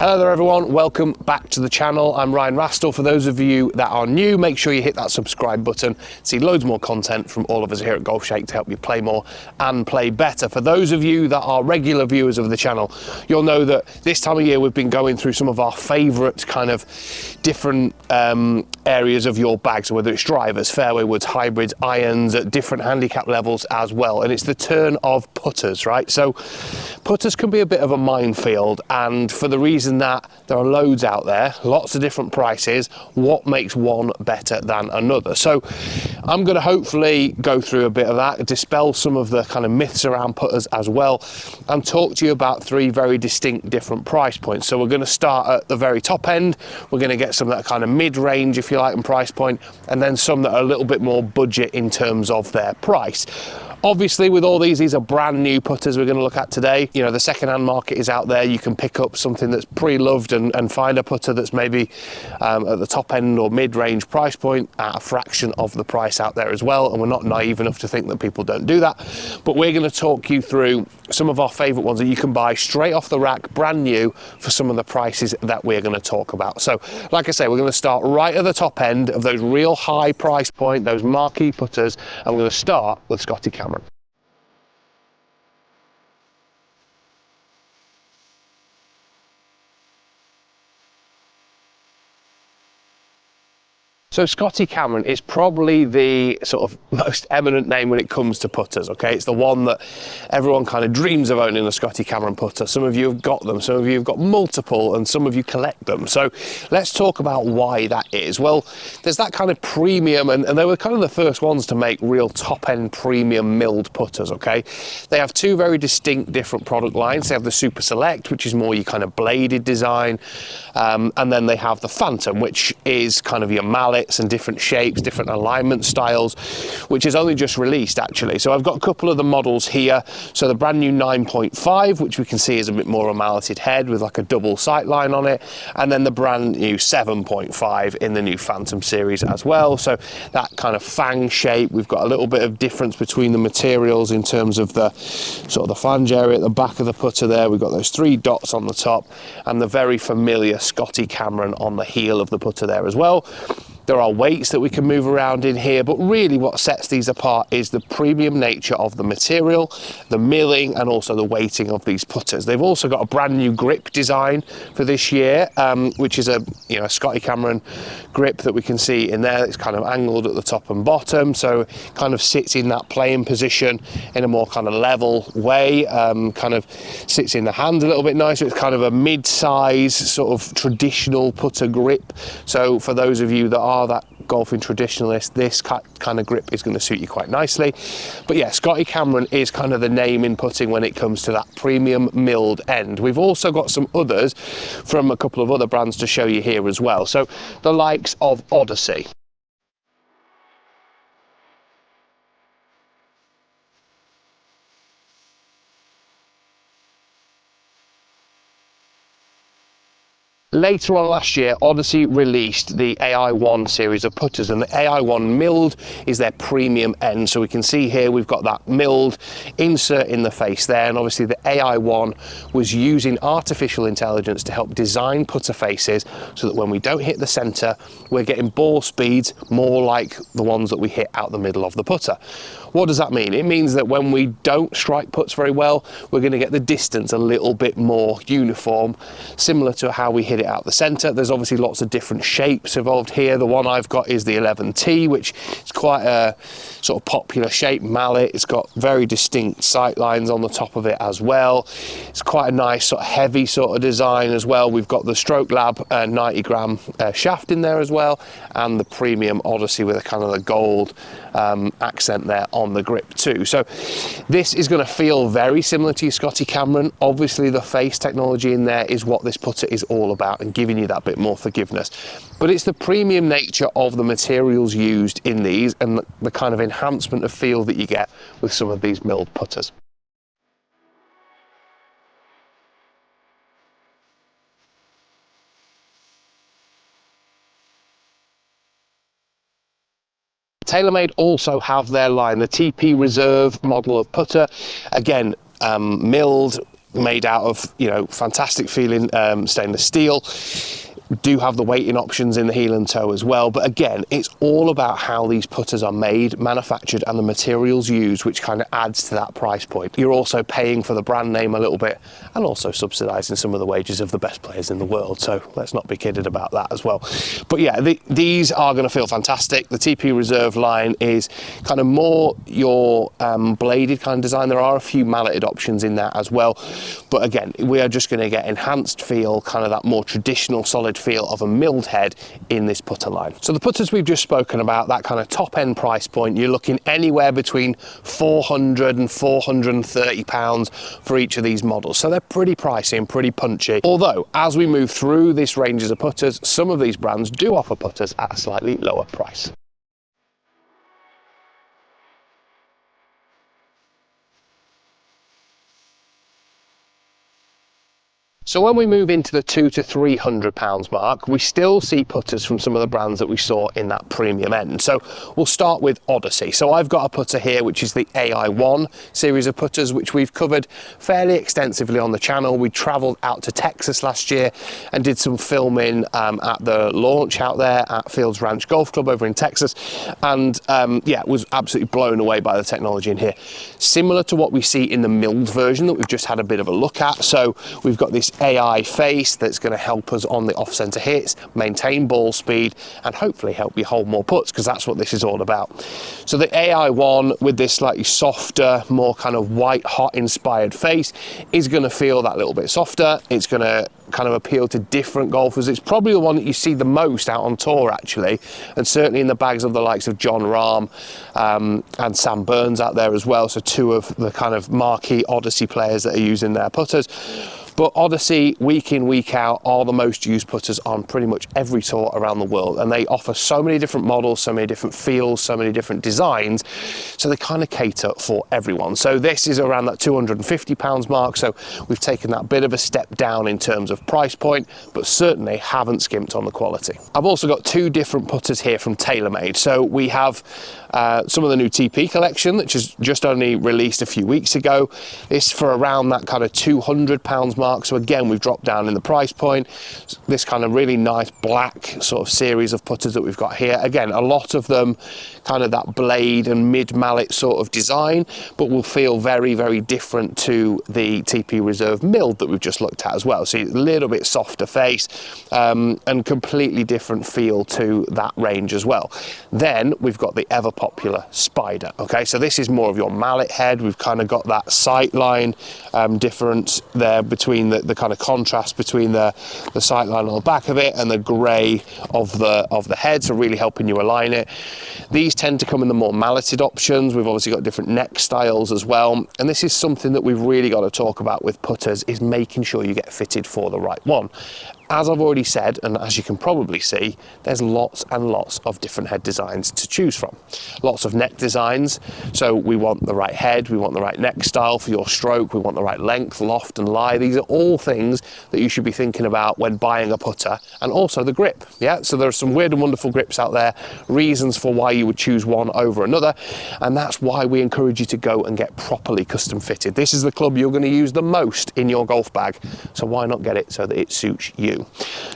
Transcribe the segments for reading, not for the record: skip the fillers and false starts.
Hello there everyone, welcome back to the channel. I'm Ryan Rastall. For those of you that are new, make sure you hit that subscribe button. See loads more content from all of us here at Golfshake to help you play more and play better. For those of you that are regular viewers of the channel, you'll know that this time of year we've been going through some of our favourite kind of different areas of your bag. So whether it's drivers, fairway woods, hybrids, irons at different handicap levels as well. And it's the turn of putters, right? So putters can be a bit of a minefield, and for the reason that there are loads out there, lots of different prices, what makes one better than another? So I'm going to hopefully go through a bit of that, dispel some of the kind of myths around putters as well, and talk to you about three very distinct different price points. So we're going to start at the very top end, we're going to get some that kind of mid-range, if you like, and price point, and then some that are a little bit more budget in terms of their price. Obviously, with all these are brand new putters we're going to look at today. You know, the second-hand market is out there. You can pick up something that's pre-loved and find a putter that's maybe at the top end or mid-range price point at a fraction of the price out there as well. And we're not naive enough to think that people don't do that. But we're going to talk you through some of our favourite ones that you can buy straight off the rack, brand new, for some of the prices that we're going to talk about. So, like I say, we're going to start right at the top end of those real high price point, those marquee putters, and we're going to start with Scotty Cameron. So Scotty Cameron is probably the sort of most eminent name when it comes to putters, okay? It's the one that everyone kind of dreams of owning, a Scotty Cameron putter. Some of you have got them, some of you have got multiple, and some of you collect them. So let's talk about why that is. Well, there's that kind of premium, and they were kind of the first ones to make real top-end premium milled putters, okay? They have two very distinct different product lines. They have the Super Select, which is more your kind of bladed design, and then they have the Phantom, which is kind of your mallet and different shapes, different alignment styles, which is only just released actually. So I've got a couple of the models here. So the brand new 9.5, which we can see is a bit more a malleted head with like a double sight line on it, and then the brand new 7.5 in the new Phantom series as well. So that kind of fang shape, we've got a little bit of difference between the materials in terms of the sort of the flange area at the back of the putter there. We've got those three dots on the top and the very familiar Scotty Cameron on the heel of the putter there as well. There are weights that we can move around in here, but really what sets these apart is the premium nature of the material, the milling, and also the weighting of these putters. They've also got a brand new grip design for this year, which is a Scotty Cameron grip that we can see in there. It's kind of angled at the top and bottom, so kind of sits in that playing position in a more kind of level way, kind of sits in the hand a little bit nicer. It's kind of a mid-size sort of traditional putter grip. So for those of you that are that golfing traditionalist, this kind of grip is going to suit you quite nicely. But yeah, Scotty Cameron is kind of the name in putting when it comes to that premium milled end. We've also got some others from a couple of other brands to show you here as well. So the likes of Odyssey. Later on last year, Odyssey released the Ai-One series of putters, and the Ai-One milled is their premium end. So we can see here we've got that milled insert in the face there, and obviously the Ai-One was using artificial intelligence to help design putter faces so that when we don't hit the center, we're getting ball speeds more like the ones that we hit out the middle of the putter. What does that mean? It means that when we don't strike putts very well, we're going to get the distance a little bit more uniform, similar to how we hit it out the center. There's obviously lots of different shapes involved here. The one I've got is the 11T, which is quite a sort of popular shape mallet. It's got very distinct sight lines on the top of it as well. It's quite a nice sort of heavy sort of design as well. We've got the Stroke Lab 90 gram shaft in there as well, and the premium Odyssey with a kind of the gold accent there on the grip too. So this is going to feel very similar to your Scotty Cameron. Obviously the face technology in there is what this putter is all about and giving you that bit more forgiveness, but it's the premium nature of the materials used in these and the kind of enhancement of feel that you get with some of these milled putters. TaylorMade also have their line, the TP Reserve model of putter. Again, milled made out of, you know, fantastic feeling stainless steel. Do have the weighting options in the heel and toe as well, but again, it's all about how these putters are made, manufactured, and the materials used, which kind of adds to that price point. You're also paying for the brand name a little bit, and also subsidizing some of the wages of the best players in the world, so let's not be kidded about that as well. But yeah, these are going to feel fantastic. The TP Reserve line is kind of more your bladed kind of design. There are a few malleted options in that as well, but again, we are just going to get enhanced feel, kind of that more traditional solid feel of a milled head in this putter line. So the putters we've just spoken about, that kind of top end price point, you're looking anywhere between £400 and £430 for each of these models. So they're pretty pricey and pretty punchy. Although, as we move through this ranges of putters, some of these brands do offer putters at a slightly lower price. So when we move into the £200 to £300 mark, we still see putters from some of the brands that we saw in that premium end. So we'll start with Odyssey. So I've got a putter here, which is the Ai-One series of putters, which we've covered fairly extensively on the channel. We travelled out to Texas last year and did some filming at the launch out there at Fields Ranch Golf Club over in Texas. And yeah, was absolutely blown away by the technology in here. Similar to what we see in the milled version that we've just had a bit of a look at. So we've got this AI face that's going to help us on the off-center hits, maintain ball speed, and hopefully help you hold more putts, because that's what this is all about. So the Ai-One, with this slightly softer, more kind of white hot inspired face, is going to feel that little bit softer. It's going to kind of appeal to different golfers. It's probably the one that you see the most out on tour, actually, and certainly in the bags of the likes of John Rahm and Sam Burns out there as well. So two of the kind of marquee Odyssey players that are using their putters. But Odyssey, week in, week out, are the most used putters on pretty much every tour around the world. And they offer so many different models, so many different feels, so many different designs. So they kind of cater for everyone. So this is around that £250 mark. So we've taken that bit of a step down in terms of price point, but certainly haven't skimped on the quality. I've also got two different putters here from TaylorMade. So we have some of the new TP collection, which is just only released a few weeks ago. This for around that kind of £200 mark. So again, we've dropped down in the price point. This kind of really nice black sort of series of putters that we've got here. Again, a lot of them kind of that blade and mid mallet sort of design, but will feel very, very different to the TP Reserve milled that we've just looked at as well. So a little bit softer face and completely different feel to that range as well. Then we've got the ever popular Spider. Okay, so this is more of your mallet head. We've kind of got that sight line difference there between the kind of contrast between the sight line on the back of it and the grey of the head, so really helping you align it. These tend to come in the more malleted options. We've obviously got different neck styles as well, and this is something that we've really got to talk about with putters, is making sure you get fitted for the right one. As I've already said, and as you can probably see, there's lots and lots of different head designs to choose from. Lots of neck designs, so we want the right head, we want the right neck style for your stroke, we want the right length, loft and lie. These are all things that you should be thinking about when buying a putter, and also the grip. Yeah, so there are some weird and wonderful grips out there, reasons for why you would choose one over another, and that's why we encourage you to go and get properly custom fitted. This is the club you're going to use the most in your golf bag, so why not get it so that it suits you?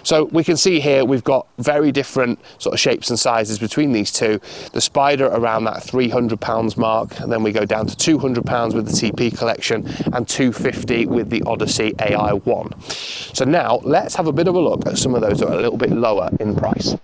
So we can see here we've got very different sort of shapes and sizes between these two. The Spider around that £300 mark, and then we go down to £200 with the TP collection and £250 with the Odyssey Ai-One. So now let's have a bit of a look at some of those that are a little bit lower in price.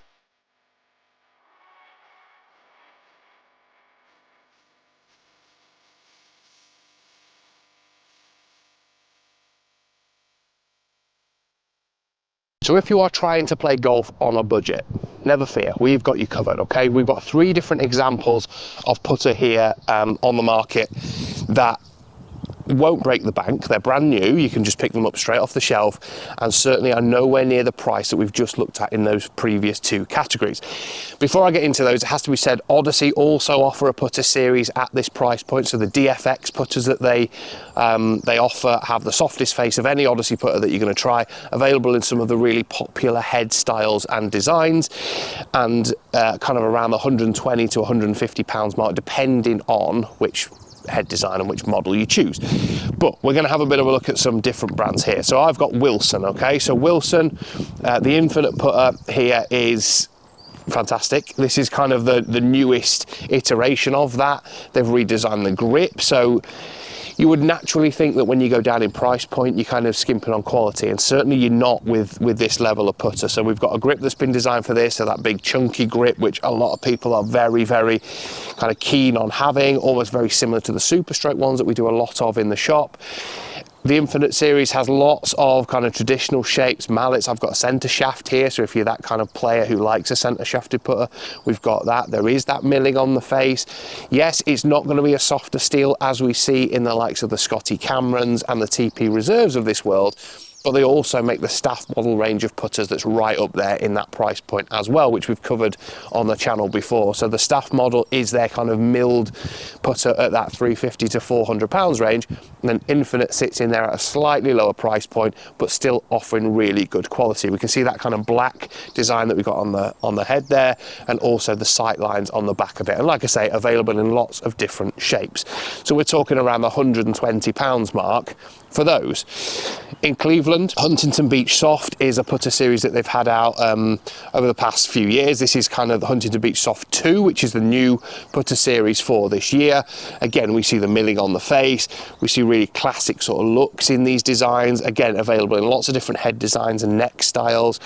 So if you are trying to play golf on a budget, never fear, we've got you covered, okay? We've got three different examples of putter here on the market that won't break the bank. They're brand new, you can just pick them up straight off the shelf, and certainly are nowhere near the price that we've just looked at in those previous two categories. Before I get into those, it has to be said, Odyssey also offer a putter series at this price point. So the DFX putters that they offer have the softest face of any Odyssey putter that you're going to try, available in some of the really popular head styles and designs, and kind of around the £120 to £150 mark, depending on which head design and which model you choose. But we're going to have a bit of a look at some different brands here. So I've got Wilson, okay? So Wilson, the infinite putter here is fantastic. This is kind of the newest iteration of that. They've redesigned the grip, so you would naturally think that when you go down in price point, you're kind of skimping on quality, and certainly you're not with this level of putter. So we've got a grip that's been designed for this, so that big chunky grip, which a lot of people are very, very kind of keen on having, almost very similar to the Super Stroke ones that we do a lot of in the shop. The Infinite series has lots of kind of traditional shapes, mallets. I've got a centre shaft here, so if you're that kind of player who likes a centre shafted putter, we've got that. There is that milling on the face. Yes, it's not going to be a softer steel as we see in the likes of the Scotty Camerons and the TP Reserves of this world, but they also make the staff model range of putters that's right up there in that price point as well, which we've covered on the channel before. So the staff model is their kind of milled putter at that £350 to £400 range, and then Infinite sits in there at a slightly lower price point, but still offering really good quality. We can see that kind of black design that we got on the head there, and also the sight lines on the back of it. And like I say, available in lots of different shapes. So we're talking around the £120 mark for those. In Cleveland, Huntingdon Beach Soft is a putter series that they've had out over the past few years. This is kind of the Huntingdon Beach Soft 2, which is the new putter series for this year. Again, we see the milling on the face. We see really classic sort of looks in these designs. Again, available in lots of different head designs and neck styles.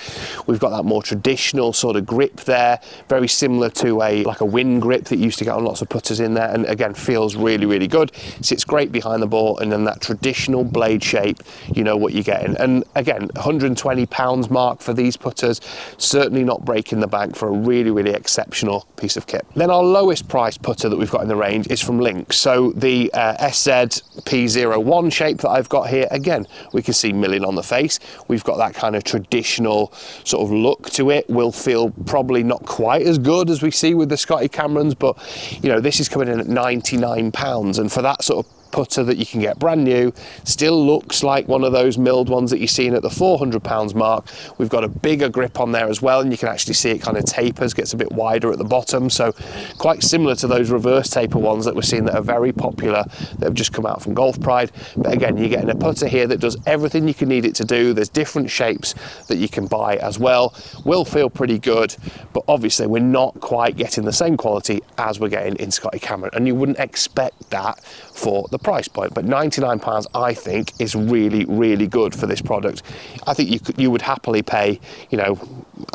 We've got that more traditional sort of grip there, very similar to like a wind grip that you used to get on lots of putters in there, and again, feels really, really good. Sits great behind the ball, and then that traditional blade shape, you know what you're getting. And again, £120 mark for these putters, certainly not breaking the bank for a really, really exceptional piece of kit. Then our lowest price putter that we've got in the range is from Lynx. So the SZP01 shape that I've got here, again, we can see milling on the face. We've got that kind of traditional sort of look to it. Will feel probably not quite as good as we see with the Scotty Camerons, but you know, this is coming in at £99, and for that sort of putter that you can get brand new, still looks like one of those milled ones that you're seeing at the £400 mark. We've got a bigger grip on there as well, and you can actually see it kind of tapers, gets a bit wider at the bottom, so quite similar to those reverse taper ones that we're seeing that are very popular, that have just come out from Golf Pride. But again, you're getting a putter here that does everything you can need it to do. There's different shapes that you can buy as well. Will feel pretty good, but obviously we're not quite getting the same quality as we're getting in Scotty Cameron, and you wouldn't expect that for the price point. But £99 I think is really, really good for this product. I think you would happily pay, you know,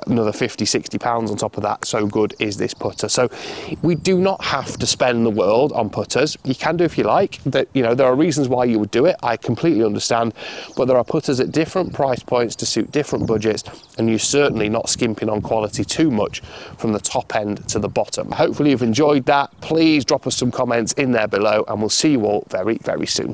another £50–60 on top of that. So good is this putter. So we do not have to spend the world on putters. You can do if you like. That, you know, there are reasons why you would do it, I completely understand, but there are putters at different price points to suit different budgets, and you're certainly not skimping on quality too much from the top end to the bottom. Hopefully you've enjoyed that. Please drop us some comments in there below, and we'll see you all very, very soon.